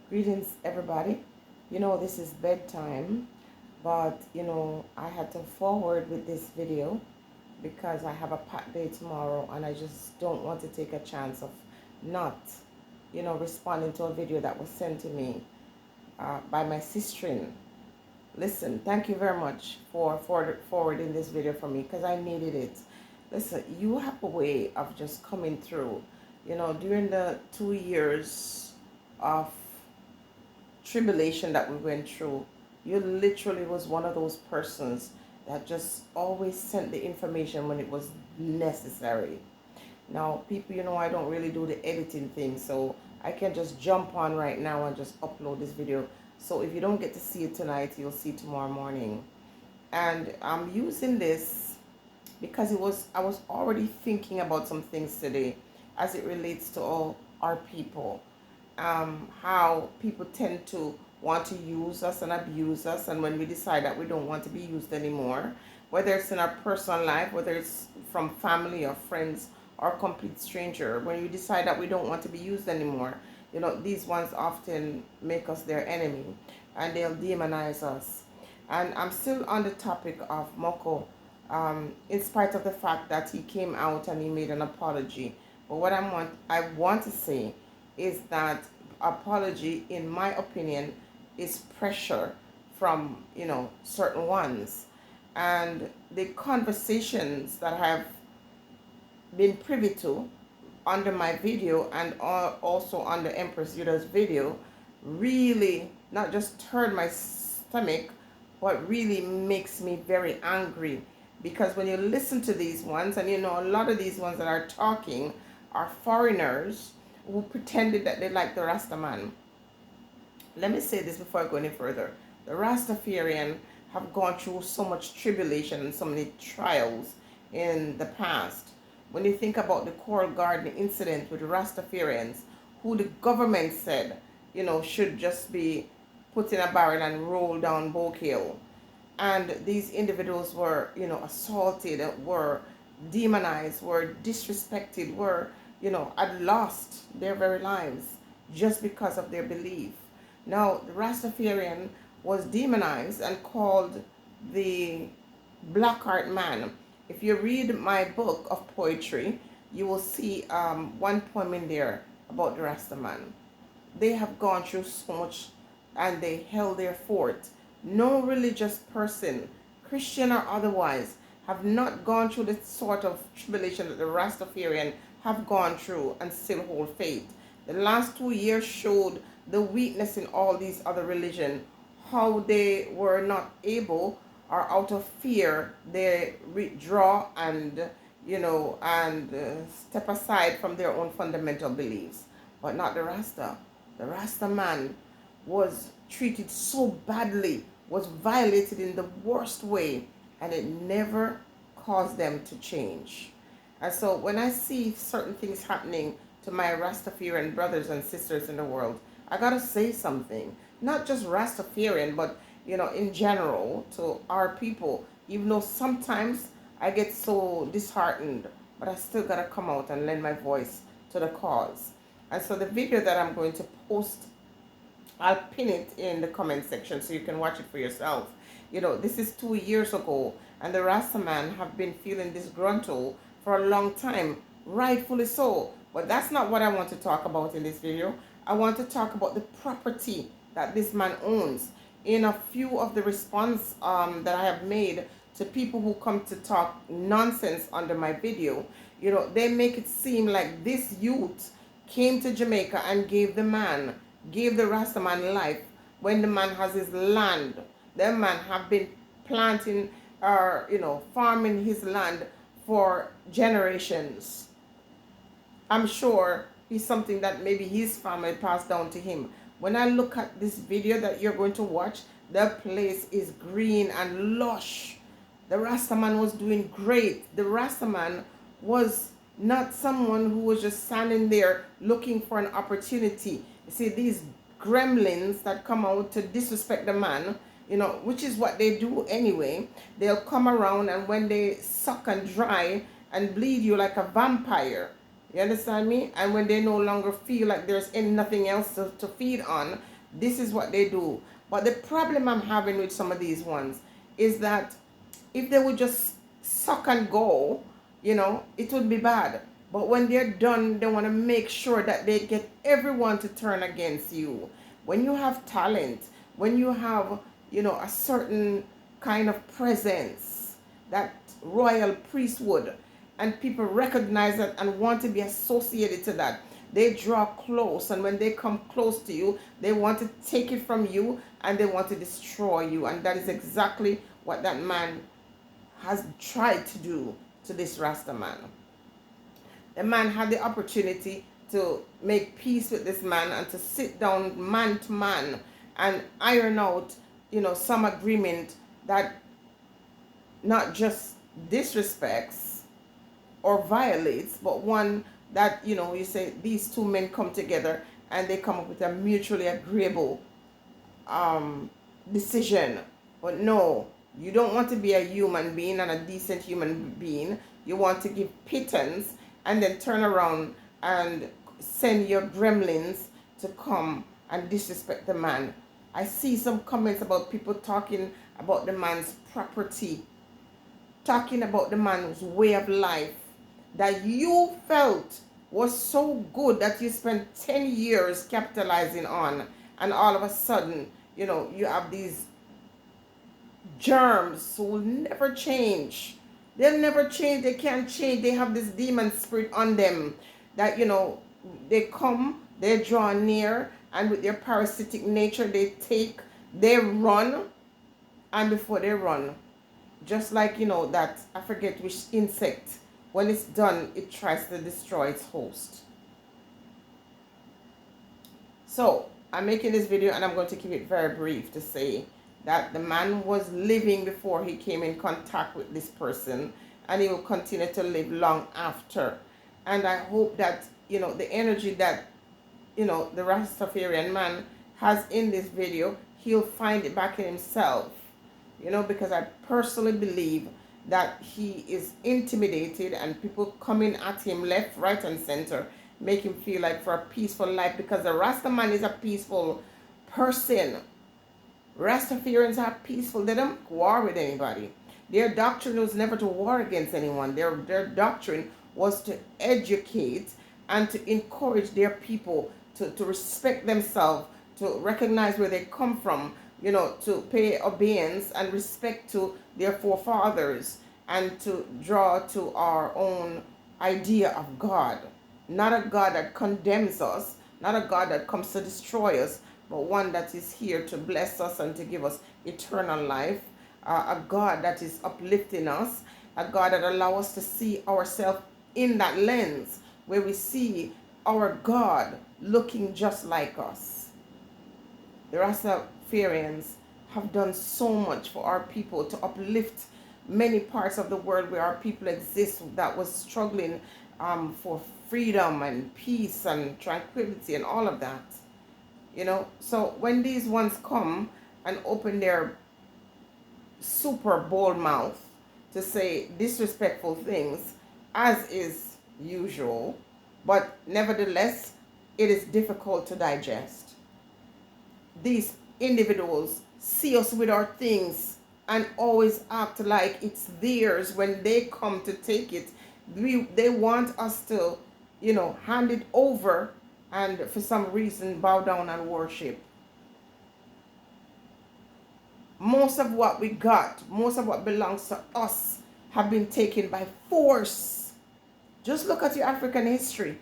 Greetings, everybody. This is bedtime, but I had to forward with this video because I have a packed day tomorrow and I just don't want to take a chance of not, responding to a video that was sent to me by my sister. Listen, thank you very much for forwarding this video for me because I needed it. Listen, you have a way of just coming through. During the 2 years of tribulation that we went through, you literally was one of those persons that just always sent the information when it was necessary. Now, people, I don't really do the editing thing, so I can just jump on right now and just upload this video. So if you don't get to see it tonight, you'll see it tomorrow morning. And I'm using this because I was already thinking about some things today as it relates to all our people. How people tend to want to use us and abuse us, and when we decide that we don't want to be used anymore, whether it's in our personal life, whether it's from family or friends or a complete stranger, when we decide that we don't want to be used anymore, these ones often make us their enemy and they'll demonize us. And I'm still on the topic of Mokko, in spite of the fact that he came out and he made an apology. But what I want to say is that apology, in my opinion, is pressure from certain ones, and the conversations that I have been privy to under my video and also under Empress Yuda's video really not just turned my stomach, but really makes me very angry. Because when you listen to these ones, and a lot of these ones that are talking are foreigners who pretended that they like the Rastaman. Let me say this before I go any further. The Rastafarian have gone through so much tribulation and so many trials in the past. When you think about the Coral Garden incident with the Rastafarians, who the government said, should just be put in a barrel and roll down Boke Hill. And these individuals were, assaulted, were demonized, were disrespected, were had lost their very lives just because of their belief. Now, the Rastafarian was demonized and called the Blackheart Man. If you read my book of poetry, you will see one poem in there about the Rastaman. They have gone through so much and they held their fort. No religious person, Christian or otherwise, have not gone through the sort of tribulation that the Rastafarian have gone through and still hold faith. The last 2 years showed the weakness in all these other religions, how they were not able, or out of fear, they withdraw and, step aside from their own fundamental beliefs. But not the Rasta. The Rasta man was treated so badly, was violated in the worst way, and it never caused them to change. And so when I see certain things happening to my Rastafarian brothers and sisters in the world, I gotta say something. Not just Rastafarian, but in general to our people. Even though sometimes I get so disheartened, but I still gotta come out and lend my voice to the cause. And so the video that I'm going to post, I'll pin it in the comment section so you can watch it for yourself. This is 2 years ago, and the Rastaman have been feeling disgruntled for a long time, rightfully so. But that's not what I want to talk about in this video. I want to talk about the property that this man owns. In a few of the response that I have made to people who come to talk nonsense under my video, they make it seem like this youth came to Jamaica and gave the Rastaman life when the man has his land. The man have been planting or, farming his land for generations. I'm sure it's something that maybe his family passed down to him. When I look at this video that you're going to watch, the place is green and lush. The Rastaman was doing great. The Rastaman was not someone who was just standing there looking for an opportunity. You see, these gremlins that come out to disrespect the man, which is what they do anyway, they'll come around, and when they suck and dry and bleed you like a vampire, you understand me? And when they no longer feel like there's nothing else to feed on, This is what they do. But the problem I'm having with some of these ones is that if they would just suck and go, it would be bad. But when they're done, they want to make sure that they get everyone to turn against you. When you have talent, when you have, a certain kind of presence, that royal priesthood, and people recognize that and want to be associated to that, they draw close. And when they come close to you, they want to take it from you and they want to destroy you. And that is exactly what that man has tried to do to this Rasta man. The man had the opportunity to make peace with this man and to sit down man to man and iron out, some agreement that not just disrespects or violates, but one that, you say these two men come together and they come up with a mutually agreeable decision. But no, you don't want to be a human being and a decent human being. You want to give pittance and then turn around and send your gremlins to come and disrespect the man. I see some comments about people talking about the man's property, talking about the man's way of life that you felt was so good that you spent 10 years capitalizing on, and all of a sudden, you have these germs who will never change. They'll never change. They can't change. They have this demon spirit on them that, they come, they draw near, and with their parasitic nature, they run, and before they run, just like, that, I forget which insect, when it's done, it tries to destroy its host. So, I'm making this video and I'm going to keep it very brief to say that the man was living before he came in contact with this person, and he will continue to live long after. And I hope that, the energy that, the Rastafarian man has in this video, he'll find it back in himself, because I personally believe that he is intimidated and people coming at him left, right, and center, make him feel like for a peaceful life, because the Rasta man is a peaceful person. Rastafarians are peaceful. They don't war with anybody. Their doctrine was never to war against anyone. Their doctrine was to educate and to encourage their people to respect themselves, to recognize where they come from, to pay obedience and respect to their forefathers, and to draw to our own idea of God. Not a God that condemns us, not a God that comes to destroy us, but one that is here to bless us and to give us eternal life. A God that is uplifting us, a God that allows us to see ourselves in that lens, where we see our God looking just like us. The Rastafarians have done so much for our people to uplift many parts of the world where our people exist that was struggling for freedom and peace and tranquility and all of that. So when these ones come and open their super bold mouth to say disrespectful things, as is usual, but nevertheless, it is difficult to digest. These individuals see us with our things and always act like it's theirs when they come to take it. They want us to, hand it over and for some reason bow down and worship. Most of what we got, most of what belongs to us have been taken by force. Just look at your African history.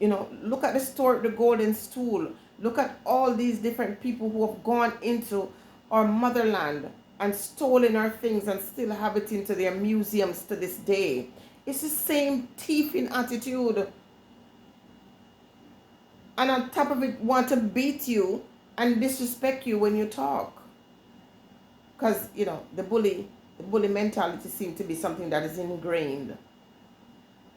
Look at the story of the golden stool. Look at all these different people who have gone into our motherland and stolen our things and still have it into their museums to this day. It's the same thieving attitude. And on top of it, want to beat you and disrespect you when you talk. Because, the bully mentality seems to be something that is ingrained.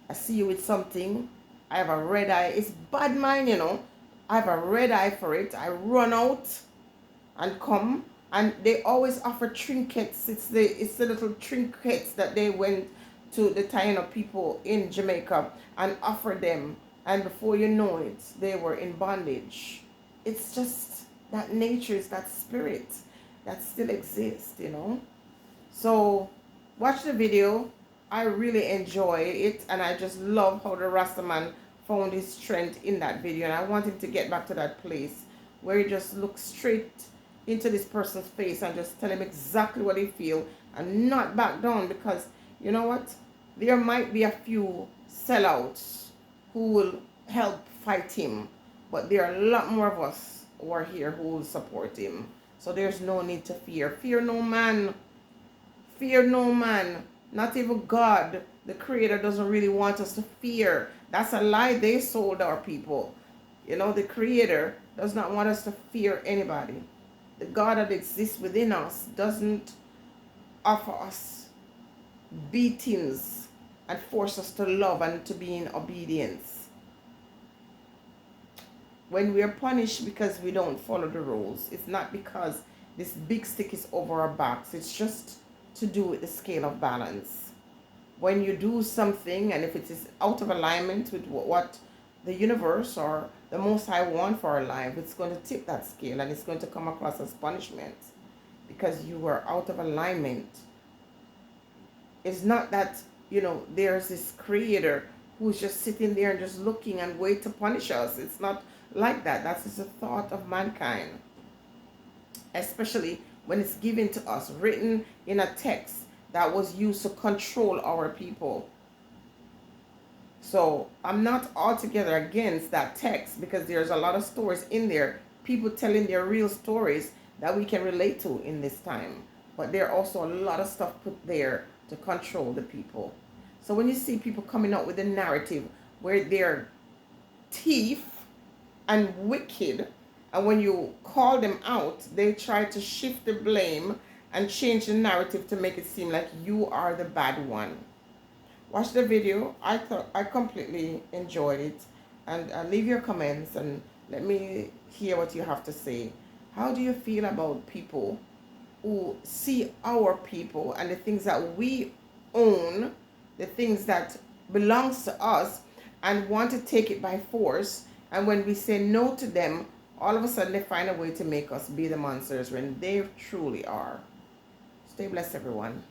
I see you with something, I have a red eye. It's bad mind, I have a red eye for it. I run out and come, and they always offer trinkets. It's the little trinkets that they went to the Taino people in Jamaica and offer them And before you know it, they were in bondage. It's just that nature is that spirit that still exists, you know. So watch the video. I really enjoy it, and I just love how the Rastaman found his strength in that video. And I want him to get back to that place where he just looks straight into this person's face and just tell him exactly what he feel and not back down, because you know what? There might be a few sellouts who will help fight him, but there are a lot more of us who are here who will support him. So there's no need to fear. Fear no man. Fear no man. Not even God, the Creator, doesn't really want us to fear. That's a lie they sold our people. You know, the Creator does not want us to fear anybody. The God that exists within us doesn't offer us beatings and force us to love and to be in obedience. When we are punished because we don't follow the rules, it's not because this big stick is over our backs. It's just to do with the scale of balance. When you do something, and if it is out of alignment with what the universe or the Most High want for our life, it's going to tip that scale, and it's going to come across as punishment because you were out of alignment. It's not that, you know, there's this Creator who's just sitting there and just looking and wait to punish us. It's not like that. That's just a thought of mankind, especially when it's given to us, written in a text that was used to control our people. So I'm not altogether against that text, because there's a lot of stories in there, people telling their real stories that we can relate to in this time. But there are also a lot of stuff put there to control the people. So when you see people coming up with a narrative where they're thief and wicked, and when you call them out, they try to shift the blame and change the narrative to make it seem like you are the bad one. Watch the video. I completely enjoyed it. And leave your comments and let me hear what you have to say. How do you feel about people who see our people and the things that we own, the things that belongs to us, and want to take it by force, and when we say no to them, all of a sudden they find a way to make us be the monsters when they truly are. Stay blessed, everyone.